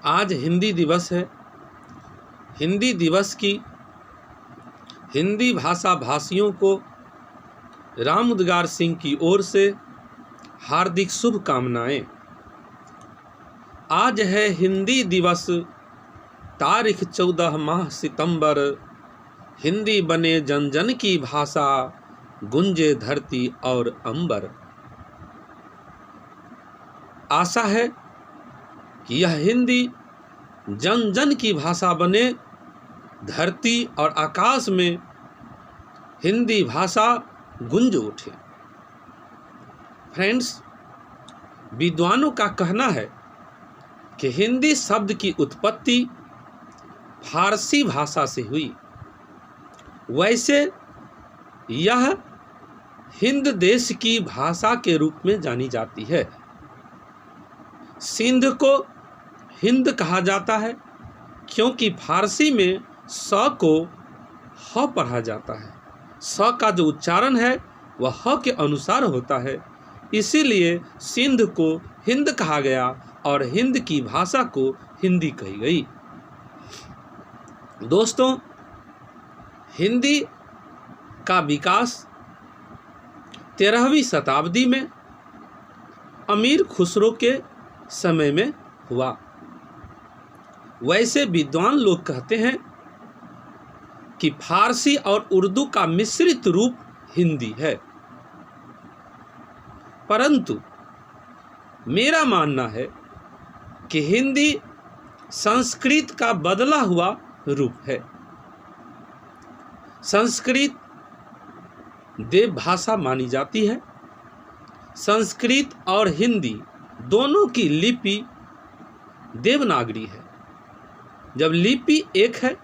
आज हिंदी दिवस है। हिंदी दिवस की हिंदी भाषा भाषियों को राम उद्गार सिंह की ओर से हार्दिक शुभकामनाएं। आज है हिंदी दिवस, तारीख 14 माह सितंबर। हिंदी बने जन जन की भाषा, गुंजे धरती और अंबर। आशा है कि यह हिंदी जन जन की भाषा बने, धरती और आकाश में हिंदी भाषा गुंज उठे। फ्रेंड्स, विद्वानों का कहना है कि हिंदी शब्द की उत्पत्ति फारसी भाषा से हुई। वैसे यह हिंद देश की भाषा के रूप में जानी जाती है। सिंध को हिंद कहा जाता है क्योंकि फारसी में स को ह पढ़ा जाता है। स का जो उच्चारण है वह ह के अनुसार होता है, इसीलिए सिंध को हिंद कहा गया और हिंद की भाषा को हिंदी कही गई। दोस्तों, हिंदी का विकास 13वीं शताब्दी में अमीर खुसरो के समय में हुआ। वैसे विद्वान लोग कहते हैं कि फारसी और उर्दू का मिश्रित रूप हिंदी है, परंतु मेरा मानना है कि हिंदी संस्कृत का बदला हुआ रूप है। संस्कृत देव भाषा मानी जाती है। संस्कृत और हिंदी दोनों की लिपि देवनागरी है। जब लिपि एक है,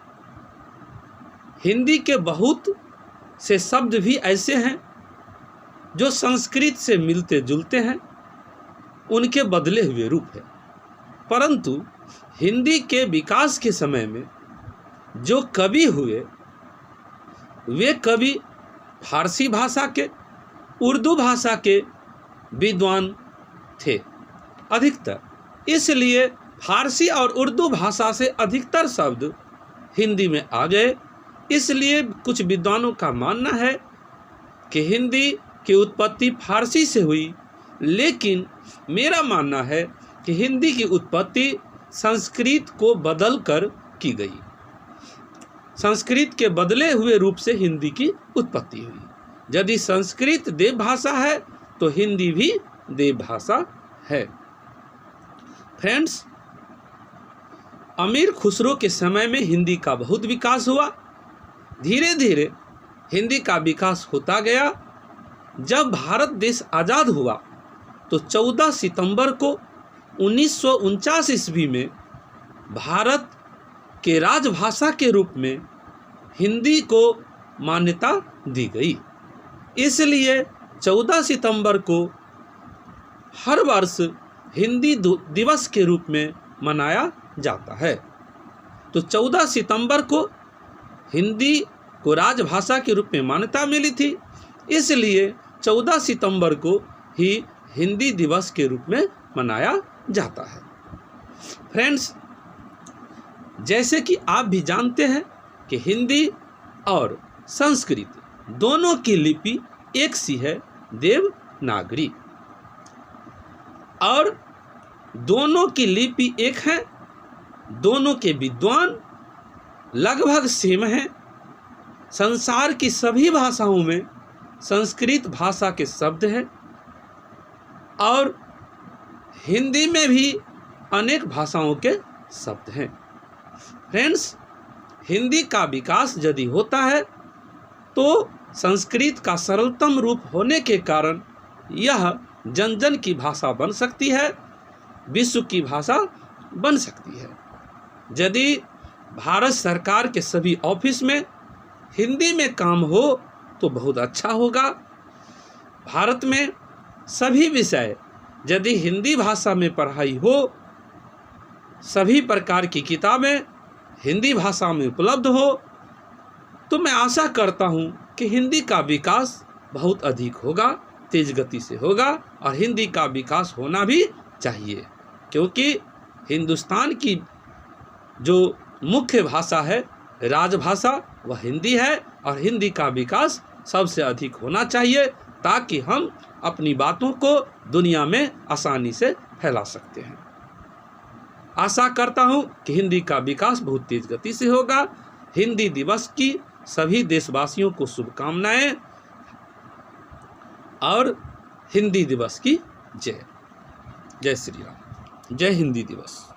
हिंदी के बहुत से शब्द भी ऐसे हैं जो संस्कृत से मिलते जुलते हैं, उनके बदले हुए रूप है। परंतु हिंदी के विकास के समय में जो कवि हुए वे कवि फारसी भाषा के, उर्दू भाषा के विद्वान थे अधिकतर। इसलिए फारसी और उर्दू भाषा से अधिकतर शब्द हिंदी में आ गए। इसलिए कुछ विद्वानों का मानना है कि हिंदी की उत्पत्ति फारसी से हुई, लेकिन मेरा मानना है कि हिंदी की उत्पत्ति संस्कृत को बदलकर की गई। संस्कृत के बदले हुए रूप से हिंदी की उत्पत्ति हुई। यदि संस्कृत देव भाषा है तो हिंदी भी देव भाषा है। फ्रेंड्स, अमीर खुसरो के समय में हिंदी का बहुत विकास हुआ। धीरे धीरे हिंदी का विकास होता गया। जब भारत देश आज़ाद हुआ तो 14 सितंबर को 1949 ईस्वी में भारत के राजभाषा के रूप में हिंदी को मान्यता दी गई। इसलिए 14 सितंबर को हर वर्ष हिंदी दिवस के रूप में मनाया जाता है। तो 14 सितंबर को हिंदी को राजभाषा के रूप में मान्यता मिली थी, इसलिए 14 सितंबर को ही हिंदी दिवस के रूप में मनाया जाता है। फ्रेंड्स, जैसे कि आप भी जानते हैं कि हिंदी और संस्कृत दोनों की लिपि एक सी है, देवनागरी, और दोनों की लिपि एक है। दोनों के विद्वान लगभग सेम हैं। संसार की सभी भाषाओं में संस्कृत भाषा के शब्द हैं और हिंदी में भी अनेक भाषाओं के शब्द हैं। फ्रेंड्स, हिंदी का विकास यदि होता है तो संस्कृत का सरलतम रूप होने के कारण यह जन जन की भाषा बन सकती है, विश्व की भाषा बन सकती है। यदि भारत सरकार के सभी ऑफिस में हिंदी में काम हो तो बहुत अच्छा होगा। भारत में सभी विषय यदि हिंदी भाषा में पढ़ाई हो, सभी प्रकार की किताबें हिंदी भाषा में उपलब्ध हो, तो मैं आशा करता हूँ कि हिंदी का विकास बहुत अधिक होगा, तेज गति से होगा, और हिंदी का विकास होना भी चाहिए, क्योंकि हिंदुस्तान की जो मुख्य भाषा है, राजभाषा, वह हिंदी है और हिंदी का विकास सबसे अधिक होना चाहिए ताकि हम अपनी बातों को दुनिया में आसानी से फैला सकते हैं। आशा करता हूँ कि हिंदी का विकास बहुत तेज गति से होगा। हिंदी दिवस की सभी देशवासियों को शुभकामनाएं और हिंदी दिवस की जय। जय श्री राम। जय हिंदी दिवस।